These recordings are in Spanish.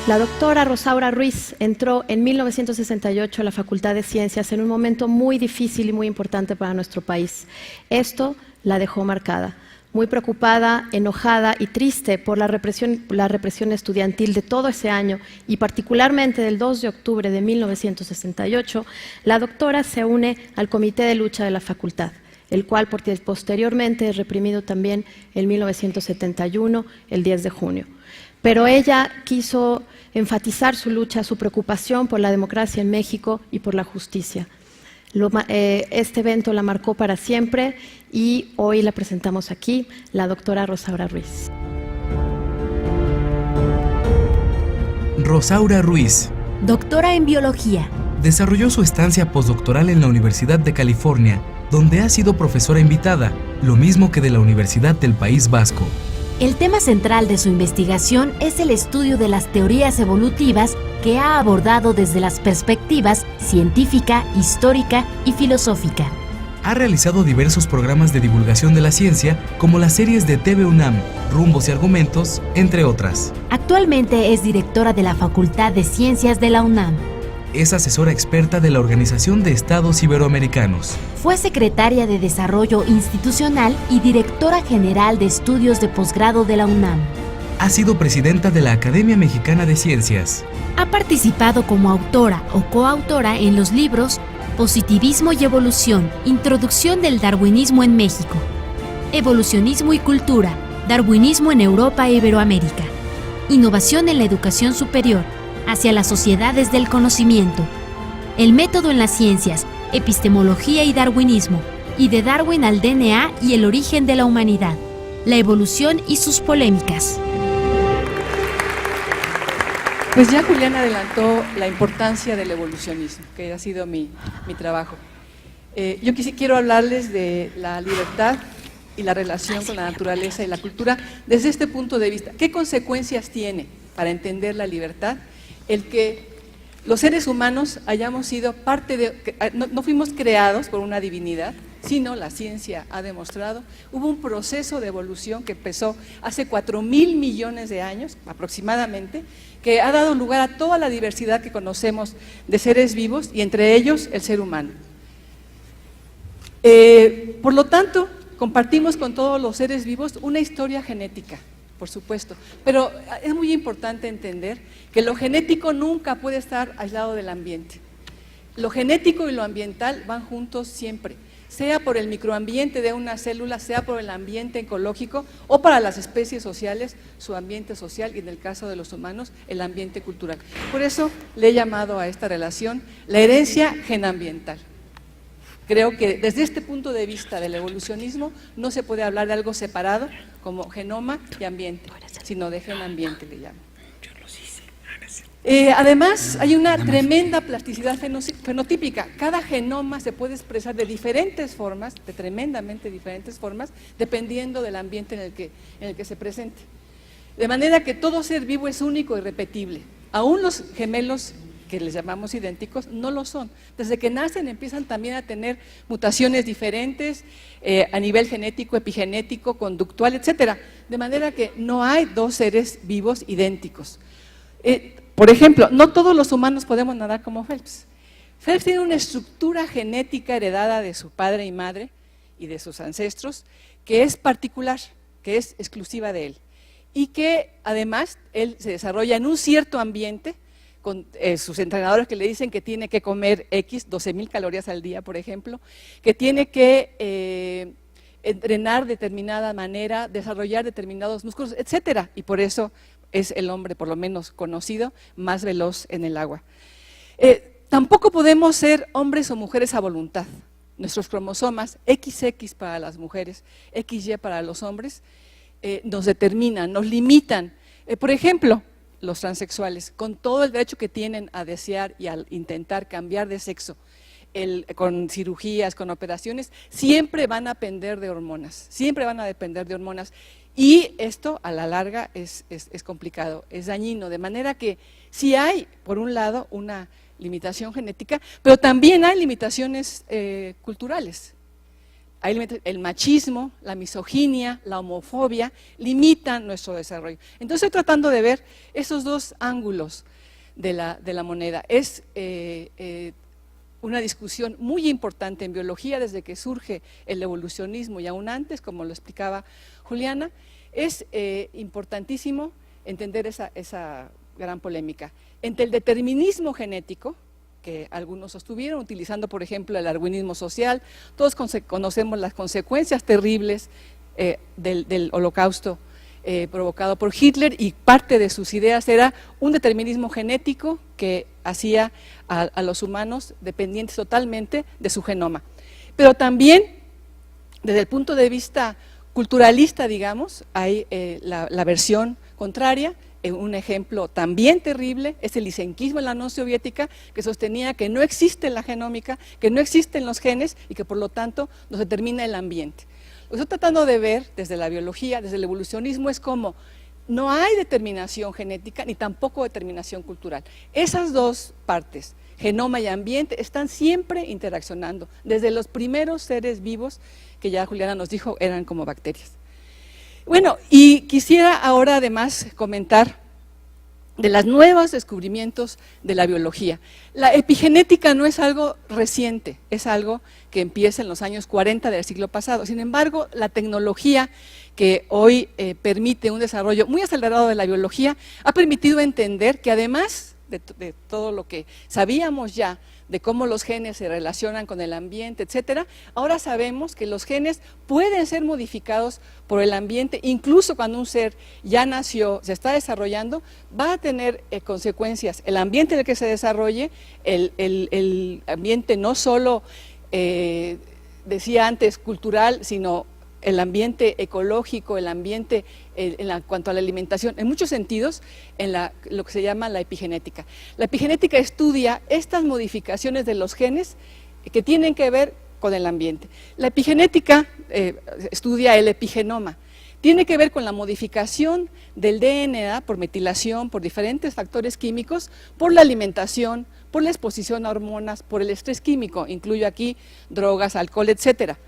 La doctora Rosaura Ruiz entró en 1968 a la Facultad de Ciencias en un momento muy difícil y muy importante para nuestro país. Esto la dejó marcada, muy preocupada, enojada y triste por la represión estudiantil de todo ese año y particularmente del 2 de octubre de 1968, la doctora se une al Comité de Lucha de la Facultad, el cual posteriormente es reprimido también en 1971, el 10 de junio. Pero ella quiso enfatizar su lucha, su preocupación por la democracia en México y por la justicia. Este evento la marcó para siempre y hoy la presentamos aquí, la doctora Rosaura Ruiz. Rosaura Ruiz, doctora en biología. Desarrolló su estancia postdoctoral en la Universidad de California, donde ha sido profesora invitada, lo mismo que de la Universidad del País Vasco. El tema central de su investigación es el estudio de las teorías evolutivas que ha abordado desde las perspectivas científica, histórica y filosófica. Ha realizado diversos programas de divulgación de la ciencia, como las series de TV UNAM, Rumbos y Argumentos, entre otras. Actualmente es directora de la Facultad de Ciencias de la UNAM. Es asesora experta de la Organización de Estados Iberoamericanos. Fue secretaria de Desarrollo Institucional y directora general de Estudios de Posgrado de la UNAM. Ha sido presidenta de la Academia Mexicana de Ciencias. Ha participado como autora o coautora en los libros Positivismo y Evolución, Introducción del Darwinismo en México, Evolucionismo y Cultura, Darwinismo en Europa e Iberoamérica, Innovación en la Educación Superior, hacia las sociedades del conocimiento, El método en las ciencias, Epistemología y Darwinismo, y de Darwin al DNA y el origen de la humanidad, la evolución y sus polémicas. Pues ya Julián adelantó la importancia del evolucionismo, que ha sido mi trabajo. Yo quiero hablarles de la libertad y la relación con la naturaleza y la cultura desde este punto de vista. ¿Qué consecuencias tiene para entender la libertad el que los seres humanos hayamos sido parte de, no fuimos creados por una divinidad, sino la ciencia ha demostrado, hubo un proceso de evolución que empezó hace 4.000 millones de años aproximadamente, que ha dado lugar a toda la diversidad que conocemos de seres vivos y entre ellos el ser humano. Por lo tanto, compartimos con todos los seres vivos una historia genética, por supuesto, pero es muy importante entender que lo genético nunca puede estar aislado del ambiente. Lo genético y lo ambiental van juntos siempre, sea por el microambiente de una célula, sea por el ambiente ecológico o para las especies sociales, su ambiente social y en el caso de los humanos, el ambiente cultural. Por eso le he llamado a esta relación la herencia genambiental. Creo que desde este punto de vista del evolucionismo no se puede hablar de algo separado como genoma y ambiente, sino de genambiente le llamo. Además, hay una tremenda plasticidad fenotípica. Cada genoma se puede expresar de diferentes formas, de tremendamente diferentes formas, dependiendo del ambiente en el que se presente. De manera que todo ser vivo es único y repetible. Aún los gemelos que les llamamos idénticos, no lo son. Desde que nacen empiezan también a tener mutaciones diferentes a nivel genético, epigenético, conductual, etcétera. De manera que no hay dos seres vivos idénticos. Por ejemplo, no todos los humanos podemos nadar como Phelps. Phelps tiene una estructura genética heredada de su padre y madre y de sus ancestros que es particular, que es exclusiva de él. Y que además él se desarrolla en un cierto ambiente con sus entrenadores que le dicen que tiene que comer 12,000 calorías al día, por ejemplo, que tiene que entrenar de determinada manera, desarrollar determinados músculos, etcétera. Y por eso es el hombre, por lo menos conocido, más veloz en el agua. Tampoco podemos ser hombres o mujeres a voluntad. Nuestros cromosomas, XX para las mujeres, XY para los hombres, nos determinan, nos limitan. Por ejemplo, los transexuales, con todo el derecho que tienen a desear y a intentar cambiar de sexo, con cirugías, con operaciones, siempre van a depender de hormonas, y esto a la larga es complicado, es dañino, de manera que sí hay, por un lado, una limitación genética, pero también hay limitaciones culturales. Ahí el machismo, la misoginia, la homofobia limitan nuestro desarrollo. Entonces estoy tratando de ver esos dos ángulos de la moneda. Es una discusión muy importante en biología desde que surge el evolucionismo y aún antes, como lo explicaba Juliana. Es importantísimo entender esa gran polémica entre el determinismo genético, que algunos sostuvieron, utilizando, por ejemplo, el darwinismo social. Todos conocemos las consecuencias terribles del Holocausto provocado por Hitler, y parte de sus ideas era un determinismo genético que hacía a los humanos dependientes totalmente de su genoma. Pero también, desde el punto de vista culturalista, digamos, hay la versión contraria. Un ejemplo también terrible es el lisenquismo en la Unión Soviética, que sostenía que no existe la genómica, que no existen los genes y que por lo tanto nos determina el ambiente. Lo que estoy tratando de ver desde la biología, desde el evolucionismo, es como no hay determinación genética ni tampoco determinación cultural. Esas dos partes, genoma y ambiente, están siempre interaccionando, desde los primeros seres vivos, que ya Juliana nos dijo eran como bacterias. Bueno, y quisiera ahora además comentar de los nuevos descubrimientos de la biología. La epigenética no es algo reciente, es algo que empieza en los años 40 del siglo pasado. Sin embargo, la tecnología que hoy permite un desarrollo muy acelerado de la biología ha permitido entender que además de todo lo que sabíamos ya de cómo los genes se relacionan con el ambiente, etcétera, ahora sabemos que los genes pueden ser modificados por el ambiente, incluso cuando un ser ya nació, se está desarrollando, va a tener consecuencias. El ambiente en el que se desarrolle, el ambiente no solo, decía antes, cultural, sino el ambiente ecológico, el ambiente en cuanto a la alimentación, en muchos sentidos, en lo que se llama la epigenética. La epigenética estudia estas modificaciones de los genes que tienen que ver con el ambiente. La epigenética estudia el epigenoma. Tiene que ver con la modificación del DNA por metilación, por diferentes factores químicos, por la alimentación, por la exposición a hormonas, por el estrés químico, incluyo aquí drogas, alcohol, etcétera.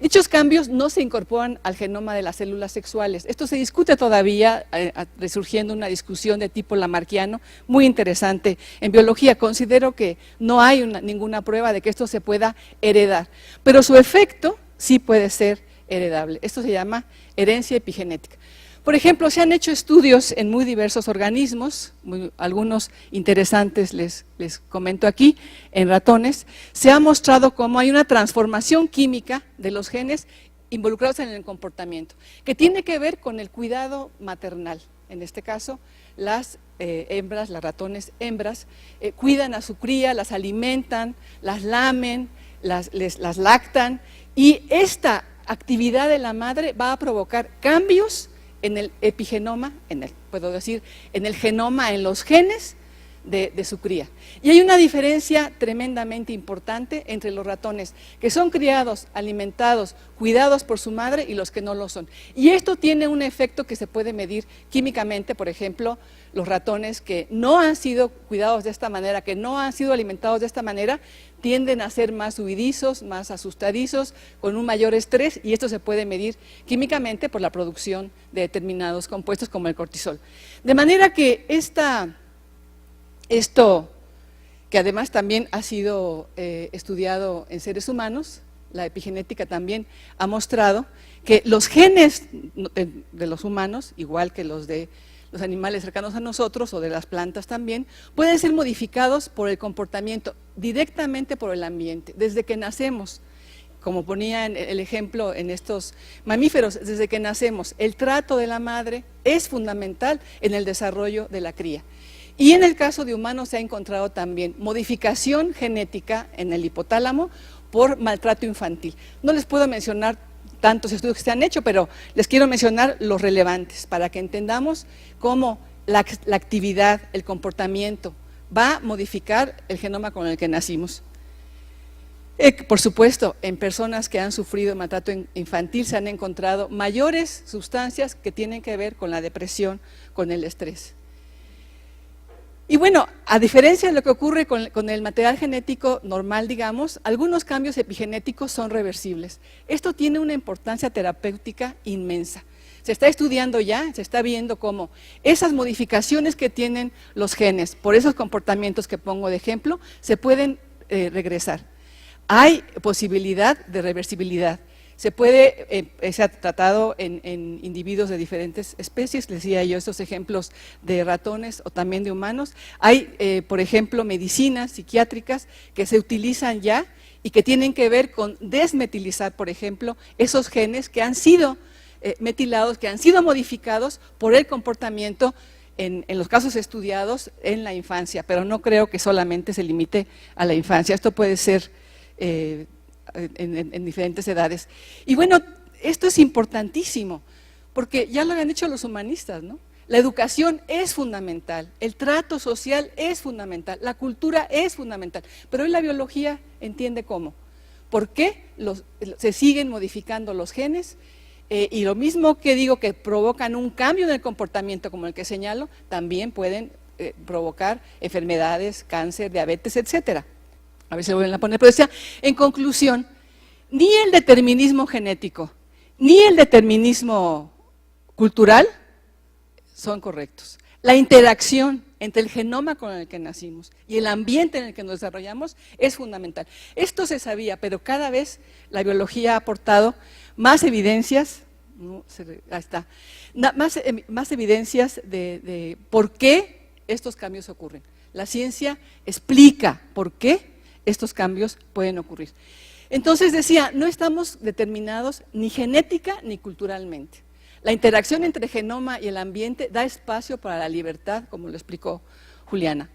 Dichos cambios no se incorporan al genoma de las células sexuales. Esto se discute todavía, resurgiendo una discusión de tipo lamarckiano muy interesante en biología. Considero que no hay ninguna prueba de que esto se pueda heredar, pero su efecto sí puede ser heredable. Esto se llama herencia epigenética. Por ejemplo, se han hecho estudios en muy diversos organismos, algunos interesantes les comento aquí, en ratones. Se ha mostrado cómo hay una transformación química de los genes involucrados en el comportamiento, que tiene que ver con el cuidado maternal. En este caso, las hembras, las ratones hembras, cuidan a su cría, las alimentan, las lamen, las lactan, y esta actividad de la madre va a provocar cambios en el epigenoma, en el genoma, en los genes de su cría. Y hay una diferencia tremendamente importante entre los ratones que son criados, alimentados, cuidados por su madre y los que no lo son. Y esto tiene un efecto que se puede medir químicamente. Por ejemplo, los ratones que no han sido cuidados de esta manera, que no han sido alimentados de esta manera, tienden a ser más huidizos, más asustadizos, con un mayor estrés, y esto se puede medir químicamente por la producción de determinados compuestos como el cortisol. De manera que esto, que además también ha sido estudiado en seres humanos, la epigenética también ha mostrado que los genes de los humanos, igual que los de los animales cercanos a nosotros o de las plantas también, pueden ser modificados por el comportamiento, directamente por el ambiente, desde que nacemos. Como ponía el ejemplo en estos mamíferos, desde que nacemos, el trato de la madre es fundamental en el desarrollo de la cría. Y en el caso de humanos se ha encontrado también modificación genética en el hipotálamo por maltrato infantil. No les puedo mencionar tantos estudios que se han hecho, pero les quiero mencionar los relevantes para que entendamos cómo la actividad, el comportamiento va a modificar el genoma con el que nacimos. Por supuesto, en personas que han sufrido maltrato infantil se han encontrado mayores sustancias que tienen que ver con la depresión, con el estrés. Y bueno, a diferencia de lo que ocurre con el material genético normal, digamos, algunos cambios epigenéticos son reversibles. Esto tiene una importancia terapéutica inmensa. Se está estudiando ya, se está viendo cómo esas modificaciones que tienen los genes, por esos comportamientos que pongo de ejemplo, se pueden regresar. Hay posibilidad de reversibilidad. Se ha tratado en individuos de diferentes especies, les decía yo estos ejemplos de ratones o también de humanos. Hay, por ejemplo, medicinas psiquiátricas que se utilizan ya y que tienen que ver con desmetilizar, por ejemplo, esos genes que han sido metilados, que han sido modificados por el comportamiento en los casos estudiados en la infancia, pero no creo que solamente se limite a la infancia. Esto puede ser en diferentes edades. Y bueno, esto es importantísimo, porque ya lo habían dicho los humanistas, ¿no? La educación es fundamental, el trato social es fundamental, la cultura es fundamental, pero hoy la biología entiende cómo. ¿Por qué se siguen modificando los genes? Y lo mismo que digo que provocan un cambio en el comportamiento, como el que señalo, también pueden provocar enfermedades, cáncer, diabetes, etcétera. A ver si lo vuelven a poner, pero decía, en conclusión, ni el determinismo genético, ni el determinismo cultural son correctos. La interacción entre el genoma con el que nacimos y el ambiente en el que nos desarrollamos es fundamental. Esto se sabía, pero cada vez la biología ha aportado más evidencias, más evidencias de por qué estos cambios ocurren. La ciencia explica por qué estos cambios pueden ocurrir. Entonces decía, no estamos determinados ni genética ni culturalmente. La interacción entre genoma y el ambiente da espacio para la libertad, como lo explicó Juliana.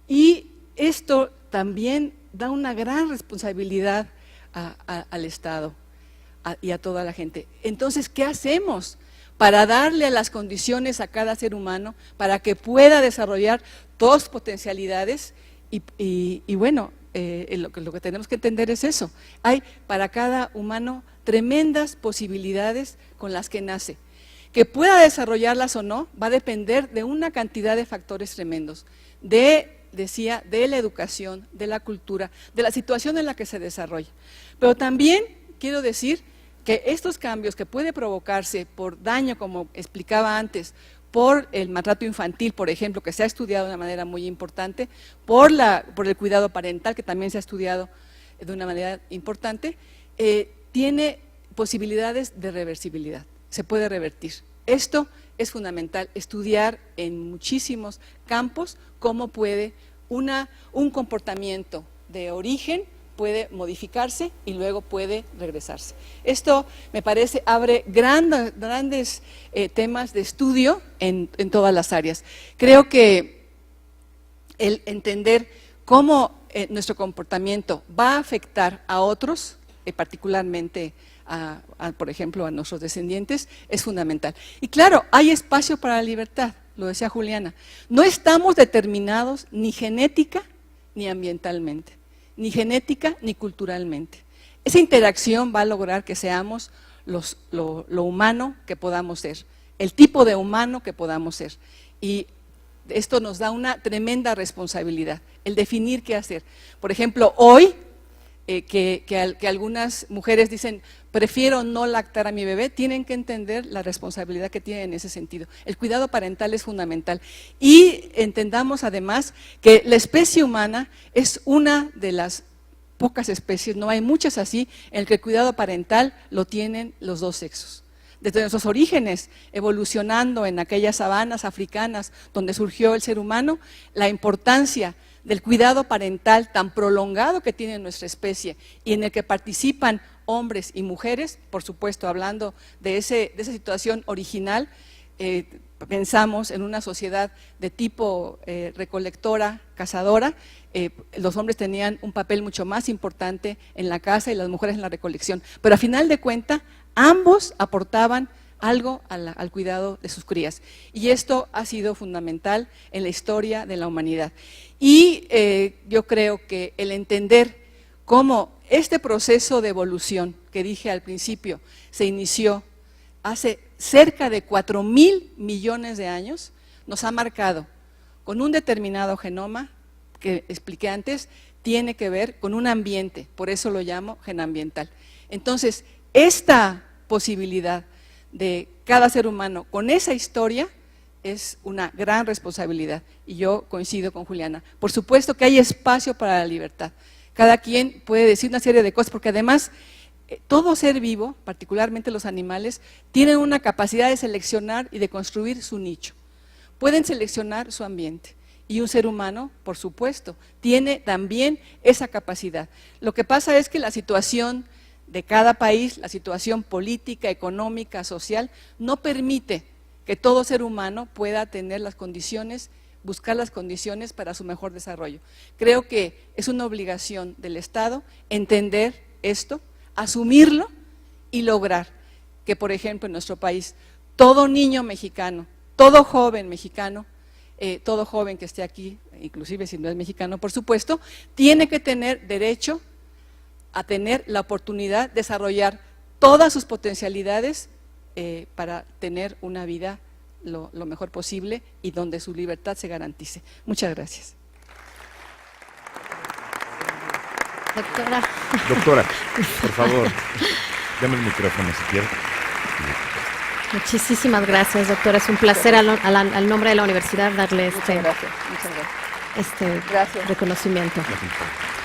Y esto también da una gran responsabilidad al Estado y a toda la gente. Entonces, ¿qué hacemos para darle las condiciones a cada ser humano para que pueda desarrollar todas sus potencialidades? Y bueno, lo que tenemos que entender es eso. Hay para cada humano tremendas posibilidades con las que nace. Que pueda desarrollarlas o no va a depender de una cantidad de factores tremendos, de la educación, de la cultura, de la situación en la que se desarrolla. Pero también quiero decir que estos cambios que puede provocarse por daño, como explicaba antes, por el maltrato infantil, por ejemplo, que se ha estudiado de una manera muy importante, por el cuidado parental, que también se ha estudiado de una manera importante, tiene posibilidades de reversibilidad, se puede revertir. Esto es fundamental, estudiar en muchísimos campos cómo puede un comportamiento de origen puede modificarse y luego puede regresarse. Esto, me parece, abre grandes temas de estudio en todas las áreas. Creo que el entender cómo nuestro comportamiento va a afectar a otros, particularmente por ejemplo, a nuestros descendientes, es fundamental. Y claro, hay espacio para la libertad, lo decía Juliana. No estamos determinados ni genética ni ambientalmente, ni genética ni culturalmente. Esa interacción va a lograr que seamos lo humano que podamos ser, el tipo de humano que podamos ser. Y esto nos da una tremenda responsabilidad, el definir qué hacer. Por ejemplo, hoy, que algunas mujeres dicen, prefiero no lactar a mi bebé, tienen que entender la responsabilidad que tienen en ese sentido. El cuidado parental es fundamental. Y entendamos además que la especie humana es una de las pocas especies, no hay muchas así, en el que el cuidado parental lo tienen los dos sexos. Desde nuestros orígenes, evolucionando en aquellas sabanas africanas donde surgió el ser humano, la importancia del cuidado parental tan prolongado que tiene nuestra especie y en el que participan hombres y mujeres, por supuesto, hablando de esa situación original, pensamos en una sociedad de tipo recolectora, cazadora, los hombres tenían un papel mucho más importante en la caza y las mujeres en la recolección, pero a final de cuentas, ambos aportaban algo al cuidado de sus crías. Y esto ha sido fundamental en la historia de la humanidad. Y yo creo que el entender cómo este proceso de evolución que dije al principio se inició hace cerca de 4.000 millones de años, nos ha marcado con un determinado genoma que expliqué antes, tiene que ver con un ambiente, por eso lo llamo genambiental. Entonces, esta posibilidad de cada ser humano con esa historia es una gran responsabilidad, y yo coincido con Juliana. Por supuesto que hay espacio para la libertad, cada quien puede decir una serie de cosas, porque además todo ser vivo, particularmente los animales, tienen una capacidad de seleccionar y de construir su nicho. Pueden seleccionar su ambiente, y un ser humano, por supuesto, tiene también esa capacidad. Lo que pasa es que la situación de cada país, la situación política, económica, social, no permite que todo ser humano pueda tener las condiciones, buscar las condiciones para su mejor desarrollo. Creo que es una obligación del Estado entender esto, asumirlo y lograr que, por ejemplo, en nuestro país, todo niño mexicano, todo joven mexicano, todo joven que esté aquí, inclusive si no es mexicano, por supuesto, tiene que tener derecho a tener la oportunidad de desarrollar todas sus potencialidades para tener una vida lo mejor posible y donde su libertad se garantice. Muchas gracias. Doctora. Doctora, por favor, dame el micrófono si quiere. Muchísimas gracias, doctora. Es un placer al nombre de la universidad darle Muchas gracias. este reconocimiento. Gracias.